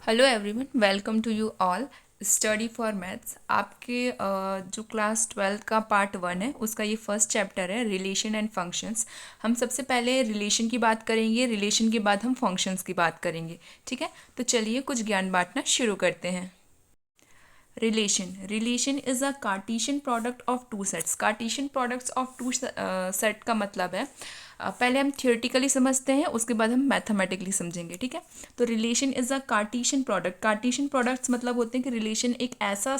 Hello everyone, welcome to you all. Study for maths आपके जो class 12 का part 1 है उसका ये फर्स्ट चैप्टर है, रिलेशन एंड फंक्शंस। हम सबसे पहले रिलेशन की बात करेंगे, रिलेशन के बाद हम फंक्शंस की बात करेंगे। ठीक है, तो चलिए कुछ ज्ञान बांटना शुरू करते हैं। Relation is a Cartesian product of two sets. Cartesian products of two set का मतलब है, पहले हम थियोरेटिकली समझते हैं, उसके बाद हम मैथमेटिकली समझेंगे। ठीक है, तो relation is a Cartesian product. Cartesian products मतलब होते हैं कि रिलेशन एक ऐसा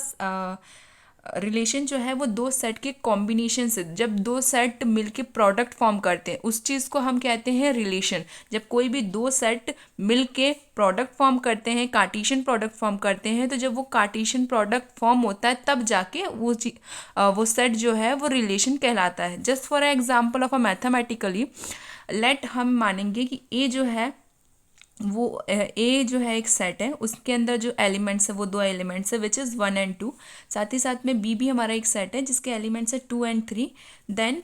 रिलेशन जो है वो दो सेट के कॉम्बिनेशन से, जब दो सेट मिलके प्रोडक्ट फॉर्म करते हैं उस चीज़ को हम कहते हैं रिलेशन। जब कोई भी दो सेट मिलके प्रोडक्ट फॉर्म करते हैं, कार्टेशियन प्रोडक्ट फॉर्म करते हैं, तो जब वो कार्टेशियन प्रोडक्ट फॉर्म होता है तब जाके वो सेट जो है वो रिलेशन कहलाता है। Just for example of a mathematically, let हम मानेंगे कि ए जो है वो ए जो है एक सेट है, उसके अंदर जो एलिमेंट्स है वो दो एलिमेंट्स है विच इज़ 1 एंड 2। साथ ही साथ में बी भी हमारा एक सेट है जिसके एलिमेंट्स है 2 एंड 3। देन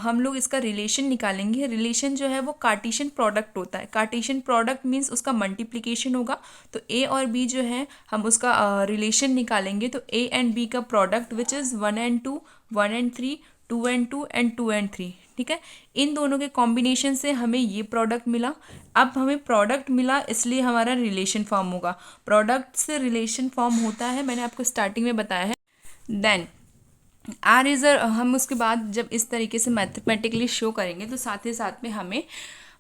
हम लोग इसका रिलेशन निकालेंगे। रिलेशन जो है वो कार्टेशियन प्रोडक्ट होता है। कार्टेशियन प्रोडक्ट मीन्स उसका मल्टीप्लिकेशन होगा। तो ए और बी जो है हम उसका रिलेशन निकालेंगे, तो ए एंड बी का product which is 1 and 2, 1 and 3, 2 and 2 and 2 and 3। ठीक है, इन दोनों के कॉम्बिनेशन से हमें ये प्रोडक्ट मिला। अब हमें प्रोडक्ट मिला इसलिए हमारा रिलेशन फॉर्म होगा। प्रोडक्ट से रिलेशन फॉर्म होता है, मैंने आपको स्टार्टिंग में बताया है। देन आर इज हम उसके बाद जब इस तरीके से मैथमेटिकली शो करेंगे तो साथ ही साथ में हमें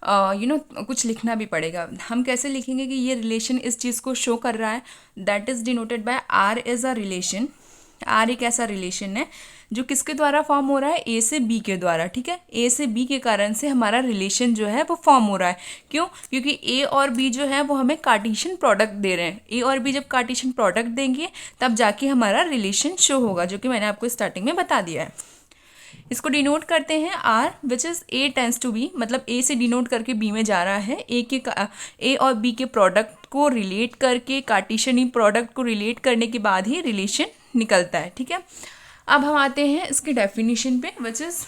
कुछ लिखना भी पड़ेगा। हम कैसे लिखेंगे कि ये रिलेशन इस चीज़ को शो कर रहा है, that is denoted by R is a relation. R एक ऐसा रिलेशन है जो किसके द्वारा फॉर्म हो रहा है, ए से बी के द्वारा। ठीक है, ए से बी के कारण से हमारा रिलेशन जो है वो फॉर्म हो रहा है। क्यों? क्योंकि ए और बी जो है वो हमें कार्टेशियन प्रोडक्ट दे रहे हैं। ए और बी जब कार्टेशियन प्रोडक्ट देंगे तब जाके हमारा रिलेशन शो होगा, जो कि मैंने आपको स्टार्टिंग में बता दिया है। इसको डिनोट करते हैं R which is A tends to B, मतलब ए से डिनोट करके बी में जा रहा है। ए और बी के प्रोडक्ट को रिलेट करके, कार्टेशियन प्रोडक्ट को रिलेट करने के बाद ही रिलेशन निकलता है। ठीक है, अब हम आते हैं इसकी डेफिनेशन पे, which is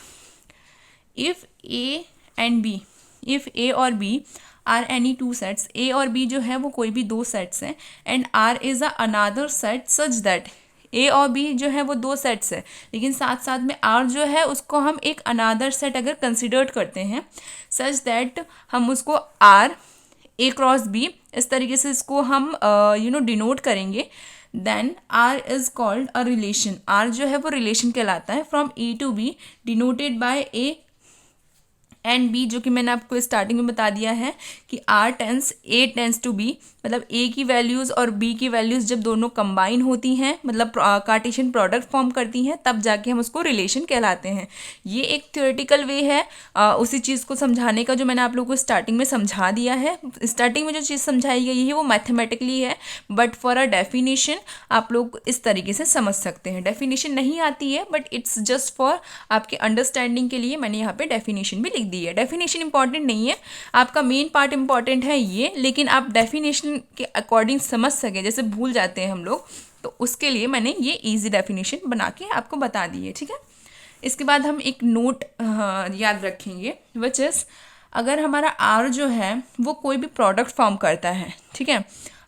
if A and B, if A और B are any two sets, A और बी जो है वो कोई भी दो सेट्स हैं, and R is a another set such that, A और बी जो है वो दो सेट्स है लेकिन साथ साथ में आर जो है उसको हम एक अनादर सेट अगर कंसिडर्ड करते हैं, सच दैट हम उसको आर ए क्रॉस बी इस तरीके से इसको हम डिनोट करेंगे, then R is called a relation. R जो है वो रिलेशन कहलाता है from A to B, denoted by A and B, जो कि मैंने आपको स्टार्टिंग में बता दिया है कि R tends A tends to B, मतलब ए की वैल्यूज़ और बी की वैल्यूज़ जब दोनों कंबाइन होती हैं, मतलब कार्टेशियन प्रोडक्ट फॉर्म करती हैं, तब जाके हम उसको रिलेशन कहलाते हैं। ये एक थ्योरेटिकल वे है उसी चीज़ को समझाने का जो मैंने आप लोगों को स्टार्टिंग में समझा दिया है। स्टार्टिंग में जो चीज़ समझाई गई है वो मैथमेटिकली है, बट फॉर अ डेफिनेशन आप लोग इस तरीके से समझ सकते हैं। डेफिनेशन नहीं आती है बट इट्स जस्ट फॉर आपके अंडरस्टैंडिंग के लिए मैंने यहाँ पे डेफिनेशन भी लिख दी है। डेफिनेशन इंपॉर्टेंट नहीं है, आपका मेन पार्ट इंपॉर्टेंट है ये, लेकिन आप डेफिनेशन के अकॉर्डिंग समझ सके, जैसे भूल जाते हैं हम लोग, तो उसके लिए मैंने ये इजी डेफिनेशन बना के आपको बता दी है। ठीक है, इसके बाद हम एक नोट याद रखेंगे, विच इज़ अगर हमारा आर जो है वो कोई भी प्रोडक्ट फॉर्म करता है, ठीक है,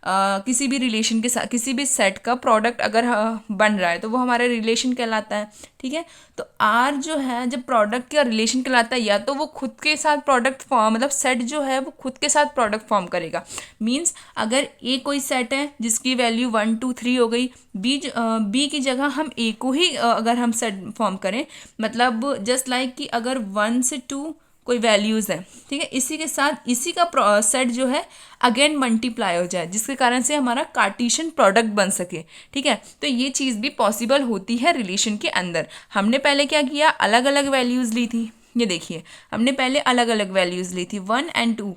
किसी भी रिलेशन के साथ, किसी भी सेट का प्रोडक्ट अगर बन रहा है तो वो हमारा रिलेशन कहलाता है। ठीक है, तो आर जो है जब प्रोडक्ट का रिलेशन कहलाता है, या तो वो खुद के साथ प्रोडक्ट फॉर्म, मतलब सेट जो है वो खुद के साथ प्रोडक्ट फॉर्म करेगा। मीन्स अगर ए कोई सेट है जिसकी वैल्यू 1 2 3 हो गई, बी की जगह हम ए को ही अगर हम सेट फॉर्म करें, मतलब जस्ट लाइक कि अगर 1 से 2 कोई वैल्यूज़ है, ठीक है, इसी के साथ इसी का सेट जो है अगेन मल्टीप्लाई हो जाए, जिसके कारण से हमारा कार्टेशियन प्रोडक्ट बन सके। ठीक है, तो ये चीज़ भी पॉसिबल होती है रिलेशन के अंदर। हमने पहले क्या किया, अलग अलग वैल्यूज़ ली थी। ये देखिए, हमने पहले अलग अलग वैल्यूज़ ली थी 1 एंड 2।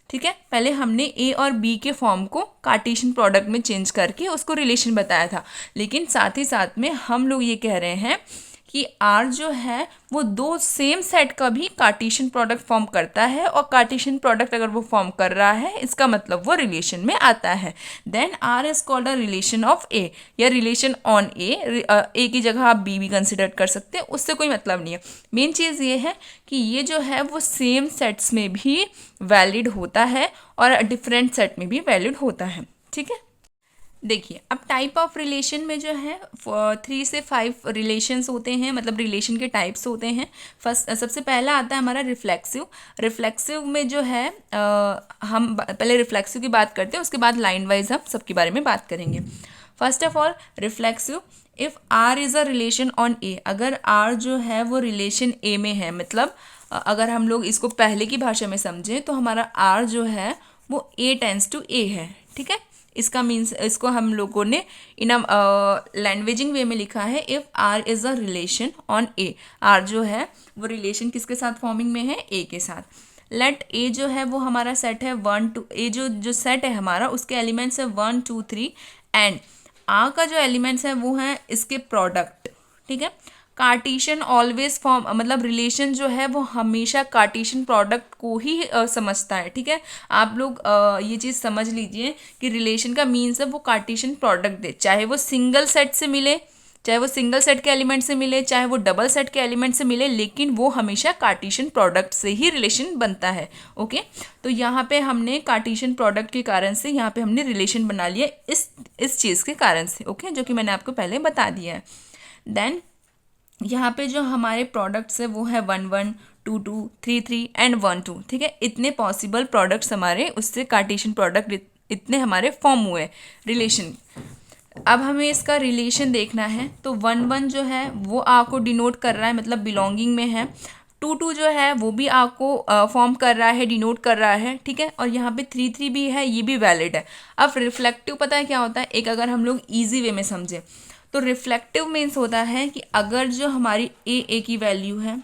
ठीक है, पहले हमने ए और बी के फॉर्म को कार्टेशियन प्रोडक्ट में चेंज करके उसको रिलेशन बताया था, लेकिन साथ ही साथ में हम लोग ये कह रहे हैं कि आर जो है वो दो सेम सेट का भी कार्टेशियन प्रोडक्ट फॉर्म करता है, और कार्टेशियन प्रोडक्ट अगर वो फॉर्म कर रहा है इसका मतलब वो रिलेशन में आता है। Then R is called a relation of A, या रिलेशन ऑन ए की जगह आप बी भी कंसिडर कर सकते हैं, उससे कोई मतलब नहीं है। मेन चीज़ ये है कि ये जो है वो सेम सेट्स में भी वैलिड होता है और डिफरेंट सेट में भी वैलिड होता है। ठीक है, देखिए अब टाइप ऑफ रिलेशन में जो है 3 से 5 रिलेशंस होते हैं, मतलब रिलेशन के टाइप्स होते हैं। फर्स्ट सबसे पहला आता है हमारा रिफ्लेक्सिव। रिफ्लेक्सिव में जो है हम पहले रिफ्लेक्सिव की बात करते हैं, उसके बाद लाइन वाइज हम सबके बारे में बात करेंगे। First of all reflexive, if R is a relation on A, अगर आर जो है वो रिलेशन ए में है, मतलब अगर हम लोग इसको पहले की भाषा में समझें तो हमारा आर जो है वो ए टेंस टू ए है, ठीक है। इसका मीन्स इसको हम लोगों ने इन लैंग्वेजिंग वे में लिखा है, if R is a relation on A, R जो है वो रिलेशन किसके साथ फॉर्मिंग में है, ए के साथ। लेट ए जो है वो हमारा सेट है 1 2, ए जो सेट है हमारा उसके एलिमेंट्स है 1 2 3, एंड आ का जो एलिमेंट्स है वो हैं इसके प्रोडक्ट, ठीक है। कार्टेशियन ऑलवेज फॉर्म, मतलब रिलेशन जो है वो हमेशा कार्टेशियन प्रोडक्ट को ही समझता है, ठीक है। आप लोग ये चीज़ समझ लीजिए कि रिलेशन का मीन्स है वो कार्टेशियन प्रोडक्ट दे, चाहे वो सिंगल सेट से मिले, चाहे वो सिंगल सेट के एलिमेंट से मिले, चाहे वो डबल सेट के एलिमेंट से मिले, लेकिन वो हमेशा कार्टेशियन प्रोडक्ट से ही रिलेशन बनता है। ओके, तो यहाँ पे हमने कार्टेशियन प्रोडक्ट के कारण से यहाँ पे हमने रिलेशन बना लिया इस चीज़ के कारण से, ओके, जो कि मैंने आपको पहले बता दिया है। देन यहाँ पे जो हमारे प्रोडक्ट्स है वो है 1 1 2 2 3 3 एंड 1 2, ठीक है। इतने पॉसिबल प्रोडक्ट्स हमारे उससे कार्टेशियन प्रोडक्ट इतने हमारे फॉर्म हुए रिलेशन। अब हमें इसका रिलेशन देखना है, तो 1 1 जो है वो आ को डिनोट कर रहा है, मतलब बिलोंगिंग में है। 2 2 जो है वो भी आ को फॉर्म कर रहा है, डिनोट कर रहा है, ठीक है। और यहाँ पे 3 3 भी है, ये भी वैलिड है। अब रिफ्लेक्टिव पता है क्या होता है, एक अगर हम लोग ईजी वे में समझें तो रिफ्लेक्टिव मीन्स होता है कि अगर जो हमारी ए की वैल्यू है,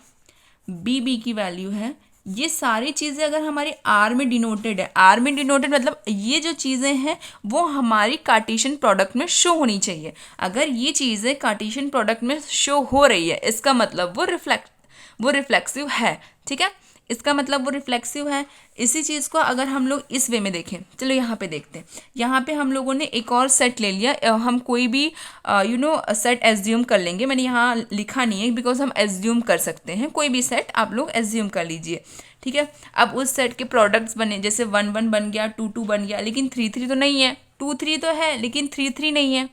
बी की वैल्यू है, ये सारी चीज़ें अगर हमारी आर में डिनोटेड है, आर में डिनोटेड मतलब ये जो चीज़ें हैं वो हमारी कार्टेशियन प्रोडक्ट में शो होनी चाहिए। अगर ये चीज़ें कार्टेशियन प्रोडक्ट में शो हो रही है, इसका मतलब वो रिफ्लेक्सिव है, ठीक है। इसका मतलब वो रिफ्लेक्सिव है। इसी चीज़ को अगर हम लोग इस वे में देखें, चलो यहाँ पे देखते हैं। यहाँ पे हम लोगों ने एक और सेट ले लिया, हम कोई भी सेट एज्यूम कर लेंगे। मैंने यहाँ लिखा नहीं है बिकॉज हम एज्यूम कर सकते हैं, कोई भी सेट आप लोग एज्यूम कर लीजिए, ठीक है। अब उस सेट के प्रोडक्ट्स बने, जैसे 1 1 बन गया, 2 2 बन गया, लेकिन 3 3 तो नहीं है, 2 3 तो है लेकिन 3 3 नहीं है,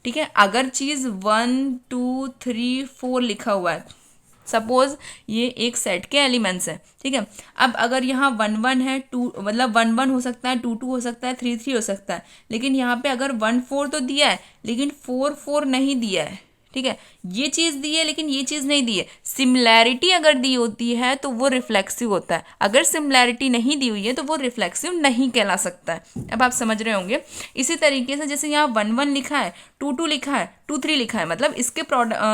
ठीक है। अगर चीज़ 1 2 3 4 लिखा हुआ है, सपोज ये एक सेट के एलिमेंट्स है, ठीक है। अब अगर यहाँ 1 1 है, 2 मतलब 1 1 हो सकता है, 2 2 हो सकता है, 3 3 हो सकता है, लेकिन यहाँ पे अगर 1 4 तो दिया है लेकिन 4 4 नहीं दिया है, ठीक है। ये चीज़ दी है लेकिन ये चीज़ नहीं दी है। सिमिलैरिटी अगर दी होती है तो वो रिफ्लेक्सिव होता है, अगर सिमिलैरिटी नहीं दी हुई है तो वो रिफ्लेक्सिव नहीं कहला सकता है। अब आप समझ रहे होंगे। इसी तरीके से जैसे यहाँ 1 1 लिखा है, 2 2 लिखा है, 2 3 लिखा है, मतलब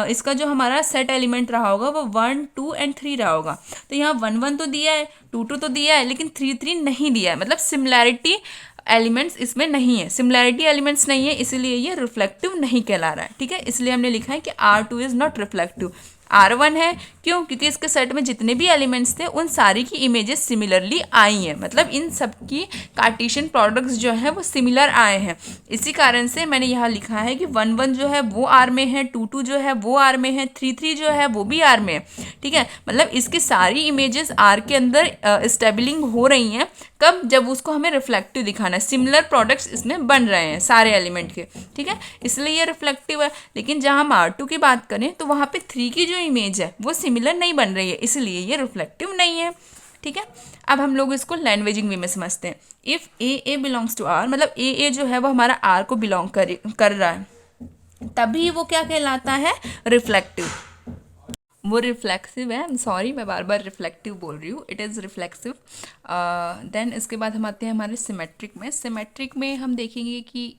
इसका जो हमारा सेट एलिमेंट रहा होगा वो 1 2 एंड 3 रहा होगा। तो यहाँ 1 1 तो दिया है, 2 2 तो दिया है, लेकिन 3 3 नहीं दिया है, मतलब सिमिलैरिटी एलिमेंट्स इसमें नहीं है, सिमिलैरिटी एलिमेंट्स नहीं है, इसीलिए ये रिफ्लेक्टिव नहीं कहला रहा है, ठीक है। इसलिए हमने लिखा है कि R2 is not reflective. R1 है, क्यों? क्योंकि इसके सेट में जितने भी एलिमेंट्स थे उन सारी की इमेजेस सिमिलरली आई हैं, मतलब इन सब की कार्टेशियन प्रोडक्ट्स जो है वो सिमिलर आए हैं। इसी कारण से मैंने यहाँ लिखा है कि 1 1 जो है वो R में है, 2 2 जो है वो R में है, 3 3 जो है वो भी R में है, ठीक है। मतलब इसकी सारी इमेजेस R के अंदर स्टेबलिंग हो रही हैं। कब? जब उसको हमें रिफ्लेक्टिव दिखाना है, सिमिलर प्रोडक्ट्स इसमें बन रहे हैं सारे एलिमेंट के, ठीक है, इसलिए ये रिफ्लेक्टिव है। लेकिन जहाँ हम R2 की बात करें तो वहाँ पे 3 की जो इमेज है वो सिमिलर नहीं बन रही है, इसलिए ये रिफ्लेक्टिव नहीं है, ठीक है। अब हम लोग इसको लैंग्वेजिंग वे में समझते हैं। If A belongs to R, मतलब ए जो है वो हमारा आर को बिलोंग कर रहा है, तभी वो क्या कहलाता है? रिफ्लेक्टिव। वो रिफ्लेक्सिव है, सॉरी मैं बार बार रिफ्लेक्टिव बोल रही हूँ, इट इज़ रिफ्लेक्सिव। देन इसके बाद हम आते हैं हमारे सिमेट्रिक में। सिमेट्रिक में हम देखेंगे कि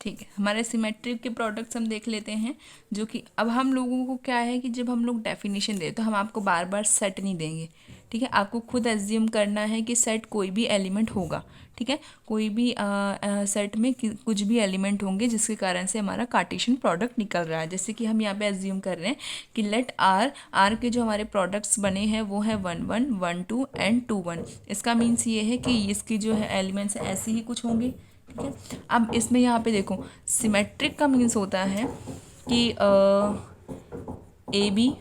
ठीक है, हमारे सिमेट्रिक के प्रोडक्ट्स हम देख लेते हैं, जो कि अब हम लोगों को क्या है कि जब हम लोग डेफिनेशन दें तो हम आपको बार बार सेट नहीं देंगे, ठीक है। आपको खुद एज्यूम करना है कि सेट कोई भी एलिमेंट होगा, ठीक है। कोई भी सेट में कुछ भी एलिमेंट होंगे जिसके कारण से हमारा कार्टेशियन प्रोडक्ट निकल रहा है। जैसे कि हम यहाँ पे एज्यूम कर रहे हैं कि लेट आर के जो हमारे प्रोडक्ट्स बने हैं वो है 1 1 1 2 एंड 2 1। इसका मीन्स ये है कि इसकी जो है एलिमेंट्स ऐसे ही कुछ होंगे, ठीक है। अब इसमें यहाँ पे देखो, सिमेट्रिक का मीन्स होता है कि A B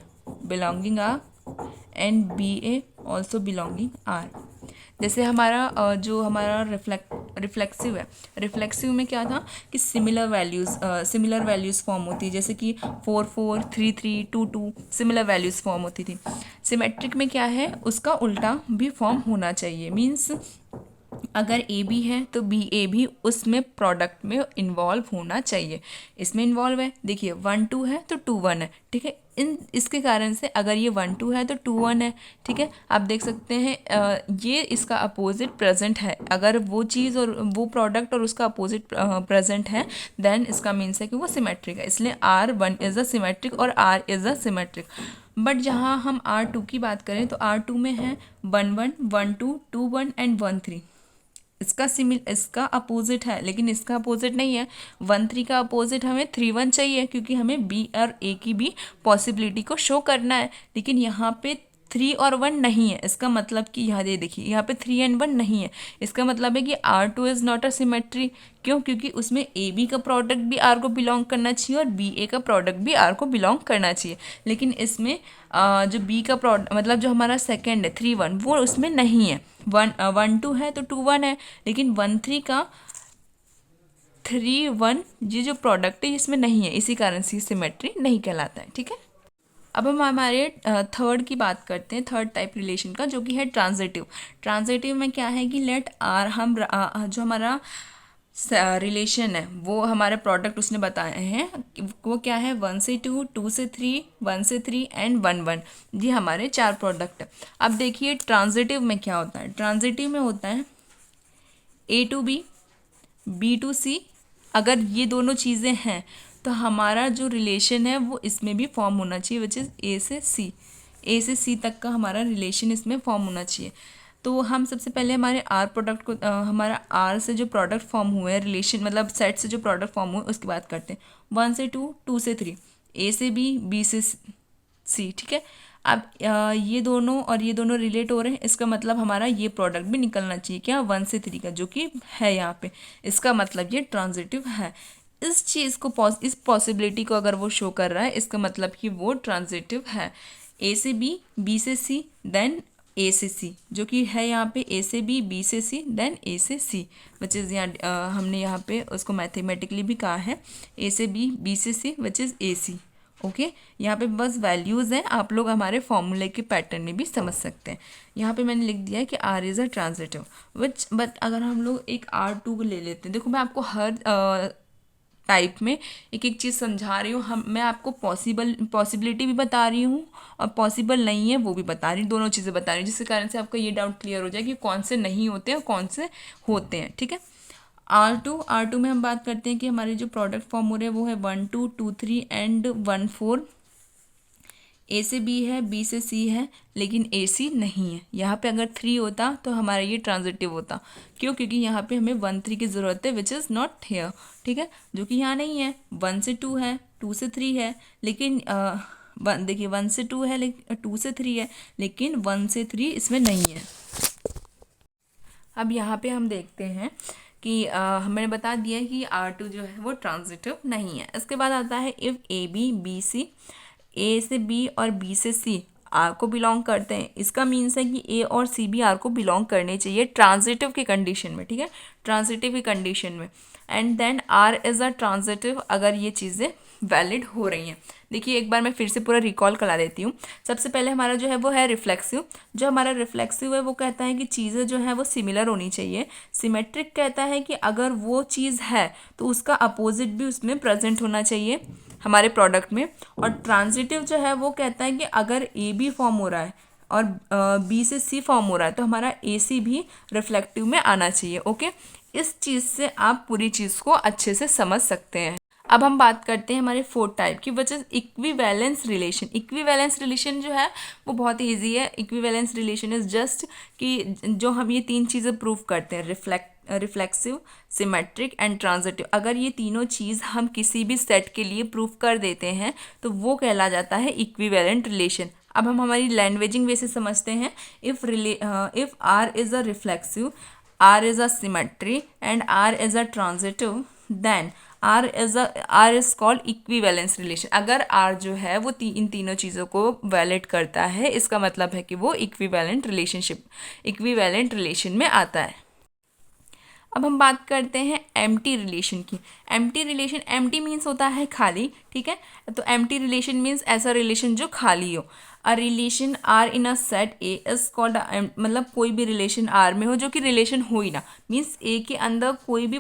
belonging R and B A also belonging R. जैसे हमारा जो हमारा रिफ्लेक्सिव है। रिफ्लेक्सिव में क्या था कि सिमिलर वैल्यूज़ फॉर्म होती है, जैसे कि 4 4 3 3 2 2 सिमिलर वैल्यूज़ फॉर्म होती थी। सिमेट्रिक में क्या है, उसका उल्टा भी फॉर्म होना चाहिए। मीन्स अगर ए बी है तो बी ए भी उसमें प्रोडक्ट में इन्वॉल्व होना चाहिए। इसमें इन्वॉल्व है, देखिए 1 2 है तो 2 1 है, ठीक है। इसके कारण से अगर ये 1 2 है तो 2 1 है, ठीक है। आप देख सकते हैं ये इसका अपोजिट प्रेजेंट है। अगर वो चीज़ और वो प्रोडक्ट और उसका अपोजिट प्रेजेंट है, देन इसका मीन्स है कि वो सिमेट्रिक है। इसलिए R1 इज़ अ सिमेट्रिक और R is a symmetric. But जहाँ हम R2 की बात करें तो R2 में है 1 1 1 2 2 1 एंड 1 3। इसका अपोजिट है, लेकिन इसका अपोजिट नहीं है। 1 3 का अपोजिट हमें 3 1 चाहिए, क्योंकि हमें बी और ए की भी पॉसिबिलिटी को शो करना है। लेकिन यहाँ पे 3 और 1 नहीं है, इसका मतलब कि यहाँ दे देखिए, यहाँ पे 3 एंड 1 नहीं है। इसका मतलब है कि R2 is not a symmetry. क्यों? क्योंकि उसमें ए बी का प्रोडक्ट भी आर को बिलोंग करना चाहिए और बी ए का प्रोडक्ट भी आर को बिलोंग करना चाहिए। लेकिन इसमें जो बी का प्रोडक्ट मतलब जो हमारा सेकेंड है 3 1, वो उसमें नहीं है। 1 2 है तो 2 1 है, लेकिन 1 3 का 3 1 ये जो प्रोडक्ट है इसमें नहीं है, इसी कारण से सिमेट्री नहीं कहलाता है, ठीक है। अब हम हमारे थर्ड की बात करते हैं, थर्ड टाइप रिलेशन का, जो कि है ट्रांजिटिव। ट्रांजिटिव में क्या है कि लेट आर हम जो हमारा रिलेशन है वो हमारे प्रोडक्ट उसने बताए हैं वो क्या है 1 से 2 2 से 3 1 से 3 एंड 1 1। ये हमारे 4 प्रोडक्ट है। अब देखिए ट्रांजिटिव में क्या होता है। ट्रांजिटिव में होता है A to B, B to C। अगर ये दोनों चीज़ें हैं तो हमारा जो रिलेशन है वो इसमें भी फॉर्म होना चाहिए, विच इज़ ए से सी तक का हमारा रिलेशन इसमें फॉर्म होना चाहिए। तो हम सबसे पहले हमारे आर प्रोडक्ट को हमारा आर से जो प्रोडक्ट फॉर्म हुए हैं, रिलेशन मतलब सेट से जो प्रोडक्ट फॉर्म हुए उसकी बात करते हैं। 1 से 2 2 से 3, ए से बी से सी, ठीक है। अब ये दोनों और ये दोनों रिलेट हो रहे हैं, इसका मतलब हमारा ये प्रोडक्ट भी निकलना चाहिए क्या 1 से 3 का, जो कि है यहाँ पे। इसका मतलब ये ट्रांजिटिव है। इस चीज़ को इस पॉसिबिलिटी को अगर वो शो कर रहा है, इसका मतलब कि वो ट्रांजिटिव है। ए से बी से सी, देन ए से सी, जो कि है यहाँ पे ए से बी से सी, देन ए से सी, विच इज़ यहाँ हमने यहाँ पे उसको मैथमेटिकली भी कहा है ए से बी से सी, विच इज़ ए सी। ओके, यहाँ पे बस वैल्यूज़ हैं, आप लोग हमारे फॉर्मूले के पैटर्न में भी समझ सकते हैं। यहाँ पे मैंने लिख दिया है कि R is a transitive which, but अगर हम लोग एक R2 को ले लेते हैं, देखो मैं आपको हर टाइप में एक एक चीज़ समझा रही हूँ। मैं आपको पॉसिबिलिटी भी बता रही हूँ और पॉसिबल नहीं है वो भी बता रही हूँ, दोनों चीज़ें बता रही हूँ, जिसके कारण से आपका ये डाउट क्लियर हो जाए कि कौन से नहीं होते हैं और कौन से होते हैं, ठीक है। R2 में हम बात करते हैं कि हमारे जो प्रोडक्ट फॉर्म हो रहे हैं वो है 1 2 2 3 एंड 1 4। ए से बी है, बी से सी है, लेकिन ए सी नहीं है। यहाँ पे अगर 3 होता तो हमारा ये ट्रांजिटिव होता। क्यों? क्योंकि यहाँ पे हमें 1 3 की ज़रूरत है, विच इज़ नॉट हेयर, ठीक है, जो कि यहाँ नहीं है। 1 से 2 है, 2 से 3 है, लेकिन देखिए 1 से 2 है, लेकिन 2 से 3 है, लेकिन 1 से 3 इसमें नहीं है। अब यहाँ पे हम देखते हैं कि हमने बता दिया कि R2 जो है वो ट्रांजिटिव नहीं है। इसके बाद आता है इफ़ ए बी सी, ए से बी और बी से सी आर को बिलोंग करते हैं। इसका मीन्स है कि ए और सी भी आर को बिलोंग करने चाहिए ट्रांजिटिव की कंडीशन में, ठीक है, ट्रांजिटिव की कंडीशन में। And then R is a transitive अगर ये चीज़ें वैलिड हो रही हैं। देखिए एक बार मैं फिर से पूरा रिकॉल करा देती हूँ। सबसे पहले हमारा जो है वो है रिफ्लेक्सिव। जो हमारा रिफ्लेक्सिव है वो कहता है कि चीज़ें जो है वो सिमिलर होनी चाहिए। सिमेट्रिक कहता है कि अगर वो चीज़ है तो उसका अपोजिट भी उसमें प्रेजेंट होना चाहिए हमारे प्रोडक्ट में। और ट्रांजिटिव जो है वो कहता है कि अगर ए बी फॉर्म हो रहा है और बी से सी फॉर्म हो रहा है तो हमारा ए सी भी रिफ्लेक्टिव में आना चाहिए। ओके, इस चीज़ से आप पूरी चीज़ को अच्छे से समझ सकते हैं। अब हम बात करते हैं हमारे फोर्थ टाइप की, which is equivalence relation. Equivalence relation जो है वो बहुत ही ईजी है। इक्विवेलेंस रिलेशन इज़ जस्ट कि जो हम ये 3 चीज़ें प्रूव करते हैं, रिफ्लेक्सिव, सिमेट्रिक एंड ट्रांजिटिव, अगर ये तीनों चीज़ हम किसी भी सेट के लिए प्रूव कर देते हैं तो वो कहला जाता है इक्विवेलेंट रिलेशन। अब हम हमारी लैंग्वेजिंग वे से समझते हैं। If R is a reflexive, R is a symmetry and R is a transitive, then R is called equivalence relation. अगर आर जो है वो इन तीनों चीज़ों को वैलिड करता है, इसका मतलब है कि वो इक्विवेलेंट रिलेशन में आता है। अब हम बात करते हैं एम्प्टी रिलेशन की। एम्प्टी रिलेशन, एम्प्टी मीन्स होता है खाली, ठीक है। तो एम्प्टी रिलेशन मीन्स ऐसा रिलेशन जो खाली हो। A relation R in a set A is called, मतलब कोई भी रिलेशन आर में हो जो कि रिलेशन हो ही ना, मीन्स ए के अंदर कोई भी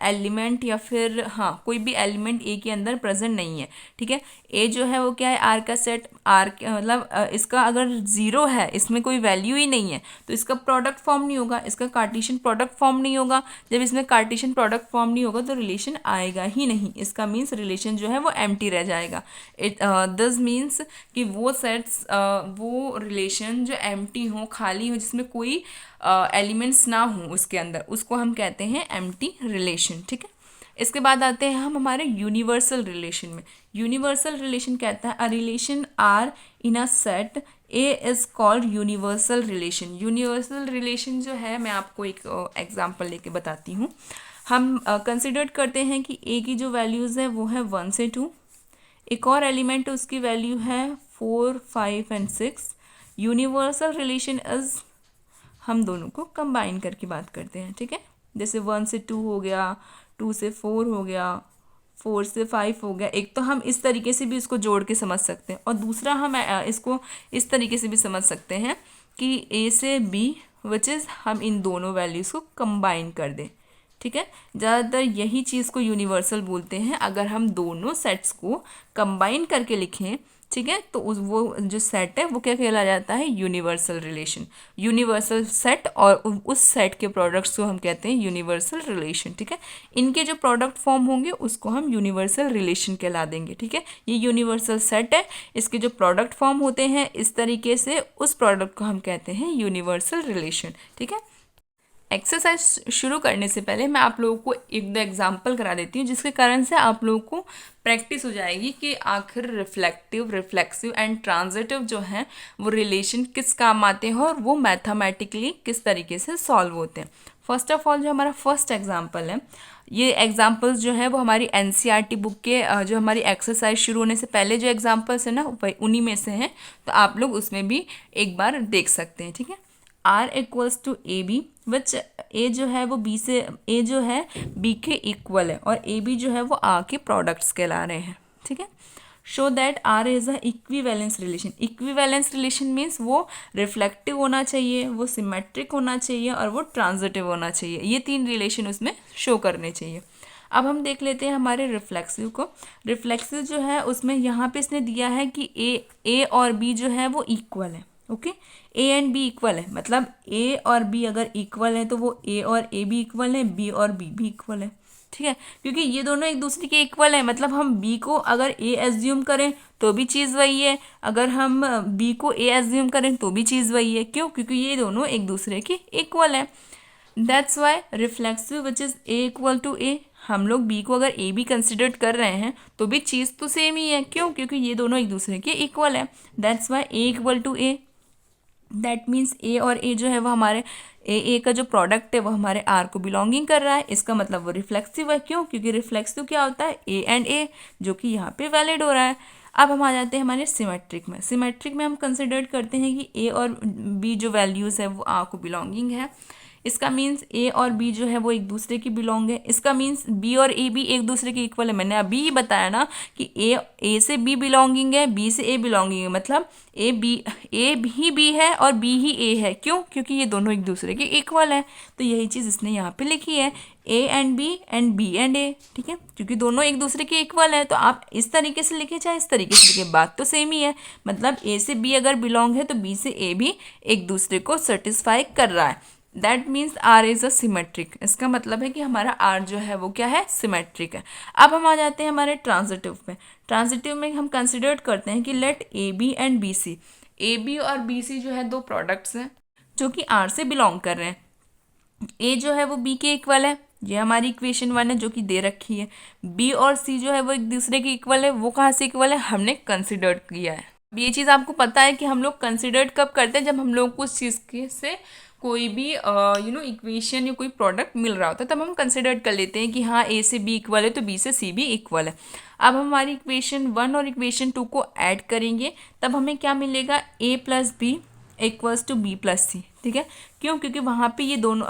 एलिमेंट या फिर हाँ कोई भी एलिमेंट ए के अंदर प्रेजेंट नहीं है, ठीक है। ए जो है वो क्या है, आर का सेट, आर मतलब इसका अगर ज़ीरो है, इसमें कोई वैल्यू ही नहीं है, तो इसका प्रोडक्ट फॉर्म नहीं होगा, इसका कार्टेशियन प्रोडक्ट फॉर्म नहीं होगा। जब इसमें कार्टेशियन प्रोडक्ट फॉर्म नहीं होगा तो रिलेशन आएगा ही नहीं, इसका मीन्स रिलेशन जो है वो एम्प्टी रह जाएगा। दिस मीन्स कि वो सेट्स, वो रिलेशन जो एम्प्टी हो, खाली हो, जिसमें कोई एलिमेंट्स ना हो उसके अंदर, उसको हम कहते हैं एम्प्टी रिलेशन, ठीक है। इसके बाद आते हैं हम हमारे यूनिवर्सल रिलेशन में। यूनिवर्सल रिलेशन कहता है a relation R in a set A is called universal relation. Universal relation जो है, मैं आपको एक एग्जांपल लेके बताती हूँ। हम कंसिडर करते हैं कि ए की जो वैल्यूज़ है वो है 1 से 2, एक और एलिमेंट उसकी वैल्यू है 4, 5 एंड 6। यूनिवर्सल रिलेशन इज, हम दोनों को कंबाइन करके बात करते हैं, ठीक है। जैसे 1 से 2 हो गया, 2 से 4 हो गया, 4 से 5 हो गया। एक तो हम इस तरीके से भी इसको जोड़ के समझ सकते हैं, और दूसरा हम इसको इस तरीके से भी समझ सकते हैं कि ए से बी, विच इज़ हम इन दोनों वैल्यूज़ को कंबाइन कर दें, ठीक है। ज़्यादातर यही चीज़ को यूनिवर्सल बोलते हैं। अगर हम दोनों सेट्स को कंबाइन करके लिखें, ठीक है, तो वो जो सेट है वो क्या कहला जाता है, यूनिवर्सल रिलेशन। यूनिवर्सल सेट और उस सेट के प्रोडक्ट्स को हम कहते हैं यूनिवर्सल रिलेशन, ठीक है। इनके जो प्रोडक्ट फॉर्म होंगे उसको हम यूनिवर्सल रिलेशन कहला देंगे, ठीक है। ये यूनिवर्सल सेट है, इसके जो प्रोडक्ट फॉर्म होते हैं इस तरीके से, उस प्रोडक्ट को हम कहते हैं यूनिवर्सल रिलेशन, ठीक है। एक्सरसाइज शुरू करने से पहले मैं आप लोगों को एक दो एग्जाम्पल करा देती हूँ, जिसके कारण से आप लोगों को प्रैक्टिस हो जाएगी कि आखिर रिफ्लेक्टिव, रिफ्लेक्सिव एंड ट्रांजिटिव जो हैं वो रिलेशन किस काम आते हैं और वो मैथमेटिकली किस तरीके से सॉल्व होते हैं। फर्स्ट ऑफ ऑल जो हमारा फर्स्ट एग्जाम्पल है, ये एग्जाम्पल्स जो है वो हमारी एनसीईआरटी बुक के जो हमारी एक्सरसाइज शुरू होने से पहले जो एग्जाम्पल्स है ना, उन्हीं में से हैं, तो आप लोग उसमें भी एक बार देख सकते हैं, ठीक है। R equals to A B, which A जो है वो बी से, ए जो है बी के इक्वल है और ए बी जो है वो आर के प्रोडक्ट्स कहला रहे हैं, ठीक है। Show that R is a equivalence relation. Equivalence relation means वो रिफ्लेक्टिव होना चाहिए, वो सिमेट्रिक होना चाहिए और वो ट्रांजिटिव होना चाहिए। ये तीन रिलेशन उसमें शो करने चाहिए। अब हम देख लेते हैं हमारे रिफ्लेक्सिव को। रिफ्लेक्सिव जो है उसमें यहाँ पे इसने दिया है कि ए और बी जो है वो इक्वल है, okay. A and B equal है, मतलब ए और बी अगर इक्वल है तो वो ए और ए भी इक्वल है, बी और बी भी इक्वल है, ठीक है। क्योंकि ये दोनों एक दूसरे के इक्वल है, मतलब हम बी को अगर ए एज्यूम करें तो भी चीज़ वही है, अगर हम बी को ए एज्यूम करें तो भी चीज़ वही है। क्यों? क्योंकि ये दोनों एक दूसरे के इक्वल है। That's why reflexive which is A equal to A, हम लोग बी को अगर ए भी कंसिडर कर रहे हैं तो भी चीज़ तो सेम ही है। क्यों? क्योंकि ये दोनों एक दूसरे के इक्वल है। That's why A equal to A, that means A और ए जो है वो हमारे ए का जो प्रोडक्ट है वो हमारे आर को बिलोंगिंग कर रहा है, इसका मतलब वो रिफ्लेक्सिव है। क्यों? क्योंकि रिफ्लेक्सिव क्या होता है, ए एंड ए, जो कि यहाँ पे वैलिड हो रहा है। अब हम आ जाते हैं हमारे सिमेट्रिक में। सिमेट्रिक में हम कंसिडर करते हैं कि ए और बी जो वैल्यूज़ है वो आर को बिलोंगिंग है, इसका मीन्स ए और बी जो है वो एक दूसरे की बिलोंग है, इसका मीन्स बी और ए भी एक दूसरे के इक्वल है। मैंने अभी ही बताया ना कि ए से बी बिलोंगिंग है, बी से ए बिलोंगिंग है, मतलब ए भी बी है और बी ही ए है। क्यों? क्योंकि ये दोनों एक दूसरे के इक्वल है। तो यही चीज़ इसने यहाँ पे लिखी है, ए एंड बी एंड ए, ठीक है। क्योंकि दोनों एक दूसरे के इक्वल है तो आप इस तरीके से लिखे चाहे इस तरीके से लिखे, बात तो सेम ही है। मतलब ए से बी अगर बिलोंग है तो बी से ए भी एक दूसरे को सेटिस्फाई कर रहा है। That means R is a symmetric. इसका मतलब है कि हमारा आर जो है वो क्या है, सिमेट्रिक है। अब हम आ जाते हैं हमारे ट्रांजिटिव में। ट्रांजिटिव में हम कंसिडर करते हैं कि let A B and B C, A B और बी सी जो है दो प्रोडक्ट्स हैं जो कि आर से बिलोंग कर रहे हैं। ए जो है वो बी के इक्वल है, ये हमारी इक्वेशन 1 है जो कि दे रखी है। बी और सी जो है वो एक दूसरे के इक्वल है, वो कहाँ से इक्वल है, हमने कंसिडर किया है। अब ये चीज़ आपको पता है कि हम लोग कंसिडर कब करते हैं, जब हम लोग को उस चीज़ के से कोई भी इक्वेशन या कोई प्रोडक्ट मिल रहा होता है, तब हम कंसिडर कर लेते हैं कि हाँ ए से बी इक्वल है तो बी से सी भी इक्वल है। अब हमारी इक्वेशन 1 और इक्वेशन 2 को ऐड करेंगे, तब हमें क्या मिलेगा, A plus B equals to B plus C, ठीक है। क्यों? क्योंकि वहाँ पे ये दोनों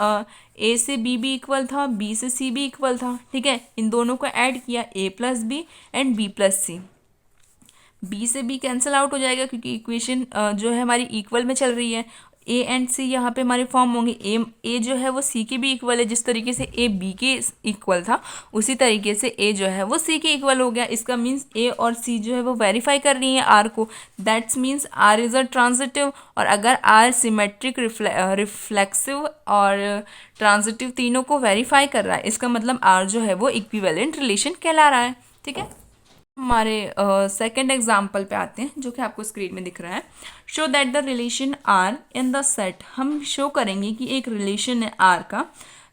ए से बी भी इक्वल था, बी से सी भी इक्वल था, ठीक है। इन दोनों को ऐड किया, A plus B and B plus C. B से बी कैंसिल आउट हो जाएगा क्योंकि इक्वेशन जो है हमारी इक्वल में चल रही है। ए एंड सी यहाँ पे हमारे फॉर्म होंगे, ए जो है वो सी के भी इक्वल है, जिस तरीके से ए बी के इक्वल था उसी तरीके से ए जो है वो सी के इक्वल हो गया। इसका मीन्स ए और सी जो है वो वेरीफाई कर रही हैं आर को, that's means R is a transitive. और अगर आर सिमेट्रिक, रिफ्लेक्सिव और ट्रांजिटिव तीनों को वेरीफाई कर रहा है, इसका मतलब आर जो है वो इक्विवेलेंट रिलेशन कहला रहा है, ठीक है। हमारे सेकेंड एग्जाम्पल पे आते हैं जो कि आपको स्क्रीन में दिख रहा है। Show that the relation R in the set, हम शो करेंगे कि एक रिलेशन है आर का,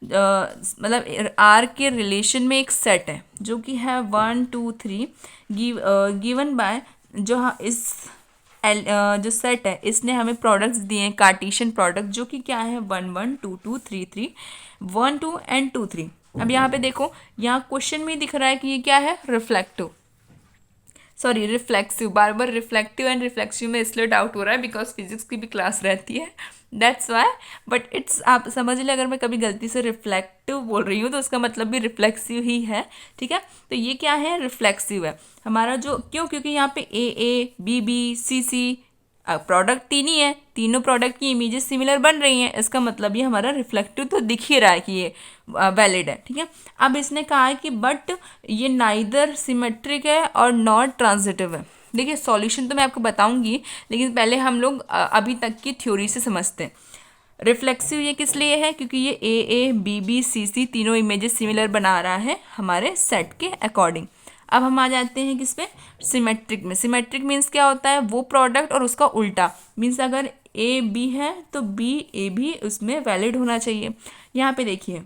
मतलब आर के रिलेशन में एक सेट है जो कि है 1 2 3, गिवन बाय जो इस जो सेट है इसने हमें प्रोडक्ट्स दिए हैं, कार्टेशियन प्रोडक्ट, जो कि क्या है 1 1 2 2 3 3, 1 2 एंड 2 3। अब यहाँ पे देखो, यहाँ क्वेश्चन में दिख रहा है कि ये क्या है, reflective, sorry reflexive, bar bar reflective and reflexive में इसलिए डाउट हो रहा है बिकॉज फिजिक्स की भी क्लास रहती है, दैट्स वाई। बट इट्स, आप समझ लें अगर मैं कभी गलती से रिफ्लेक्टिव बोल रही हूँ तो उसका मतलब भी रिफ्लेक्सिव ही है, ठीक है। तो ये क्या है, रिफ्लेक्सिव है हमारा जो, क्यों, क्योंकि यहाँ पे A B B C C product तीन ही है, तीनों प्रोडक्ट की इमेजेस सिमिलर बन रही हैं, इसका मतलब ये हमारा रिफ्लेक्टिव तो दिख ही रहा है कि ये वैलिड है, ठीक है। अब इसने कहा है कि बट ये नाइदर सिमेट्रिक है और नॉट ट्रांजिटिव है। देखिए सॉल्यूशन तो मैं आपको बताऊंगी, लेकिन पहले हम लोग अभी तक की थ्योरी से समझते हैं। रिफ्लेक्सिव ये किस लिए है, क्योंकि ये ए बी बी सी सी तीनों इमेजेस सिमिलर बना रहा है हमारे सेट के अकॉर्डिंग। अब हम आ जाते हैं किस पे, सिमेट्रिक में। सिमेट्रिक मीन्स क्या होता है, वो प्रोडक्ट और उसका उल्टा, मीन्स अगर ए बी है तो बी ए भी उसमें वैलिड होना चाहिए। यहाँ पे देखिए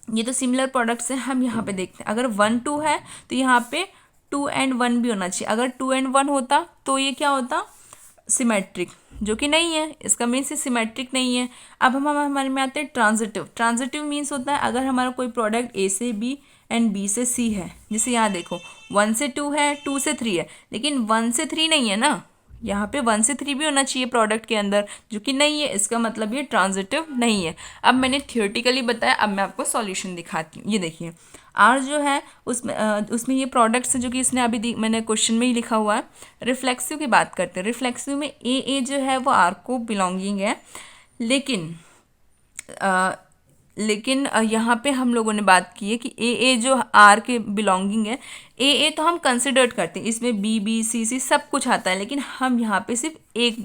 ये तो सिमिलर प्रोडक्ट्स हैं, हम यहाँ पे देखते हैं अगर 1 2 है तो यहाँ पे 2 एंड 1 भी होना चाहिए। अगर 2 एंड 1 होता तो ये क्या होता, सिमेट्रिक, जो कि नहीं है, इसका मीन्स ये सिमेट्रिक नहीं है। अब हम हमारे में आते हैं ट्रांजिटिव। ट्रांजिटिव मीन्स होता है अगर हमारा कोई प्रोडक्ट ए से बी एंड बी से सी है, जैसे यहाँ देखो 1 से 2 है, 2 से 3 है, लेकिन 1 से 3 नहीं है ना, यहाँ पे 1 से 3 भी होना चाहिए प्रोडक्ट के अंदर, जो कि नहीं है, इसका मतलब ये ट्रांजिटिव नहीं है। अब मैंने थियोरेटिकली बताया, अब मैं आपको सॉल्यूशन दिखाती हूँ। ये देखिए आर जो है उसमें ये प्रोडक्ट्स जो कि इसने अभी मैंने क्वेश्चन में ही लिखा हुआ है। रिफ्लेक्सिव की बात करते हैं, रिफ्लेक्सिव में ए जो है वो आर को बिलोंगिंग है, लेकिन यहाँ पे हम लोगों ने बात की है कि ए जो आर के बिलोंगिंग है, ए तो हम कंसिडर्ड करते हैं, इसमें बी बी सी सी सब कुछ आता है, लेकिन हम यहाँ पे सिर्फ एक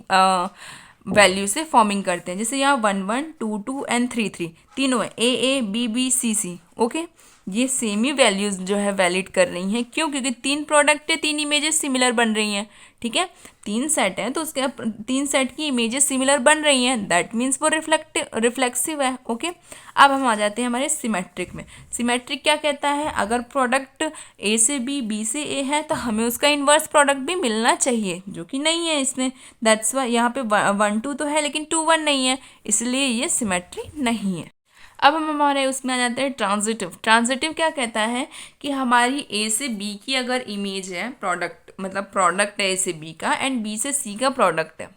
वैल्यू से फॉर्मिंग करते हैं। जैसे यहाँ 1 1 2 2 एंड 3 3 तीनों है, A B B C C, okay, ये सेम ही वैल्यूज जो है वैलिड कर रही हैं। क्यों, क्योंकि 3 प्रोडक्ट है, 3 इमेजेस सिमिलर बन रही हैं, ठीक है। 3 सेट हैं तो उसके 3 सेट की इमेजेस सिमिलर बन रही हैं, दैट मीन्स वो रिफ्लेक्सिव है, ओके। अब हम आ जाते हैं हमारे सिमेट्रिक में। सिमेट्रिक क्या कहता है, अगर प्रोडक्ट ए से बी से ए है तो हमें उसका इन्वर्स प्रोडक्ट भी मिलना चाहिए, जो कि नहीं है इसमें, दैट्स वाई यहाँ पे 1 2 तो है लेकिन 2 1 नहीं है, इसलिए ये सिमेट्रिक नहीं है। अब हम हमारे उसमें आ जाते हैं ट्रांजिटिव। ट्रांजिटिव क्या कहता है कि हमारी ए से बी की अगर इमेज है, प्रोडक्ट मतलब प्रोडक्ट है ए से बी का एंड बी से सी का प्रोडक्ट है,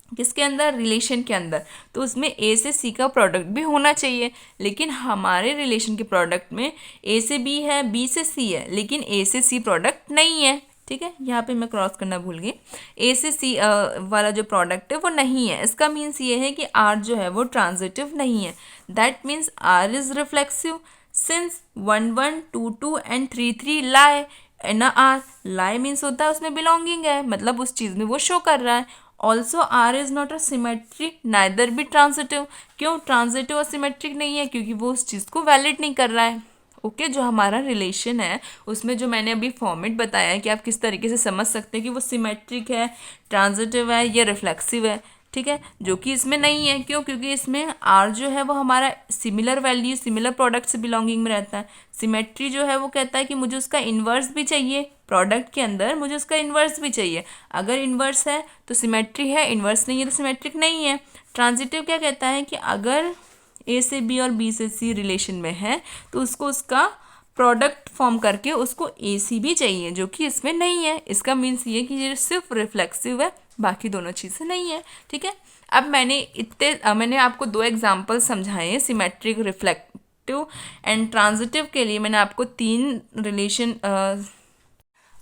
किसके अंदर, रिलेशन के अंदर, तो उसमें ए से सी का प्रोडक्ट भी होना चाहिए। लेकिन हमारे रिलेशन के प्रोडक्ट में ए से बी है, बी से सी है, लेकिन ए से सी प्रोडक्ट नहीं है, ठीक है। यहाँ पे मैं क्रॉस करना भूल गई, ए से सी वाला जो प्रोडक्ट है वो नहीं है, इसका मीन्स ये है कि आर जो है वो ट्रांजिटिव नहीं है, that means R is reflexive since 1 1 2 2 and 3 3 lie in R. Lie means होता है उसमें बिलोंगिंग है, मतलब उस चीज़ में वो शो कर रहा है। Also R is not a symmetric neither भी ट्रांजिटिव। क्यों ट्रांजिटिव और सिमेट्रिक नहीं है, क्योंकि वो उस चीज़ को वैलिड नहीं कर रहा है, ओके। जो हमारा रिलेशन है उसमें जो मैंने अभी फॉर्मेट बताया है कि आप किस तरीके से समझ सकते हैं कि वो सिमेट्रिक है, ट्रांजिटिव है या रिफ्लेक्सिव है, ठीक है, जो कि इसमें नहीं है। क्यों, क्योंकि इसमें आर जो है वो हमारा सिमिलर वैल्यू, सिमिलर प्रोडक्ट से बिलोंगिंग में रहता है। सिमेट्री जो है वो कहता है कि मुझे उसका इन्वर्स भी चाहिए, प्रोडक्ट के अंदर मुझे उसका इन्वर्स भी चाहिए, अगर इन्वर्स है तो सिमेट्री है, इन्वर्स नहीं है तो सिमेट्रिक नहीं है। ट्रांजिटिव क्या कहता है कि अगर ए से बी और बी से सी रिलेशन में है तो उसको उसका प्रोडक्ट फॉर्म करके उसको ए सी भी चाहिए, जो कि इसमें नहीं है, इसका मीन्स ये कि ये सिर्फ रिफ्लेक्सिव है, बाकी दोनों चीज़ें नहीं है, ठीक है। मैंने आपको दो एग्जाम्पल समझाए हैं, सिमेट्रिक, रिफ्लेक्टिव एंड ट्रांजिटिव के लिए मैंने आपको तीन रिलेशन।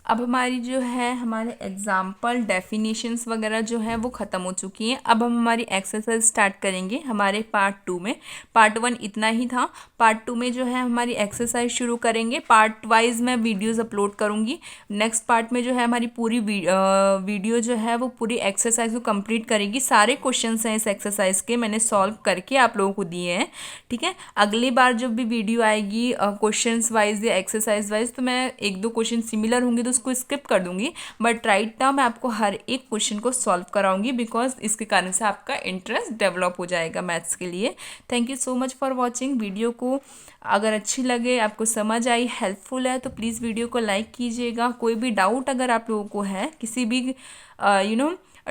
अब हमारी जो है हमारे एग्जाम्पल डेफिनेशंस वगैरह जो है वो ख़त्म हो चुकी हैं। अब हम हमारी एक्सरसाइज स्टार्ट करेंगे हमारे पार्ट 2 में। पार्ट 1 इतना ही था, पार्ट 2 में जो है हमारी एक्सरसाइज शुरू करेंगे। पार्ट वाइज मैं वीडियोस अपलोड करूँगी। नेक्स्ट पार्ट में जो है हमारी पूरी वीडियो जो है वो पूरी एक्सरसाइज को कंप्लीट करेगी। सारे क्वेश्चंस हैं इस एक्सरसाइज के, मैंने सॉल्व करके आप लोगों को दिए हैं, ठीक है। अगली बार जब भी वीडियो आएगी क्वेश्चंस वाइज या एक्सरसाइज वाइज, तो मैं एक दो क्वेश्चन सिमिलर होंगे तो उसको स्किप कर दूंगी, बट राइट नाउ मैं आपको हर एक क्वेश्चन को सॉल्व कराऊंगी, बिकॉज इसके कारण से आपका इंटरेस्ट डेवलप हो जाएगा मैथ्स के लिए। Thank you so much for watching. Video को अगर अच्छी लगे, आपको समझ आई, हेल्पफुल है, तो प्लीज़ वीडियो को लाइक कीजिएगा। कोई भी डाउट अगर आप लोगों को है किसी भी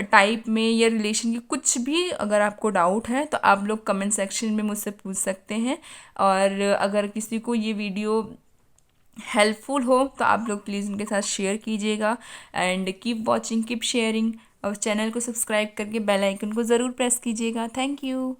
टाइप में या रिलेशन की कुछ भी अगर आपको डाउट है, तो आप लोग कमेंट सेक्शन में मुझसे पूछ सकते हैं। और अगर किसी को ये वीडियो हेल्पफुल हो तो आप लोग प्लीज़ उनके साथ शेयर कीजिएगा। And keep watching, keep sharing, और चैनल को सब्सक्राइब करके बेल आइकन को ज़रूर प्रेस कीजिएगा। Thank you.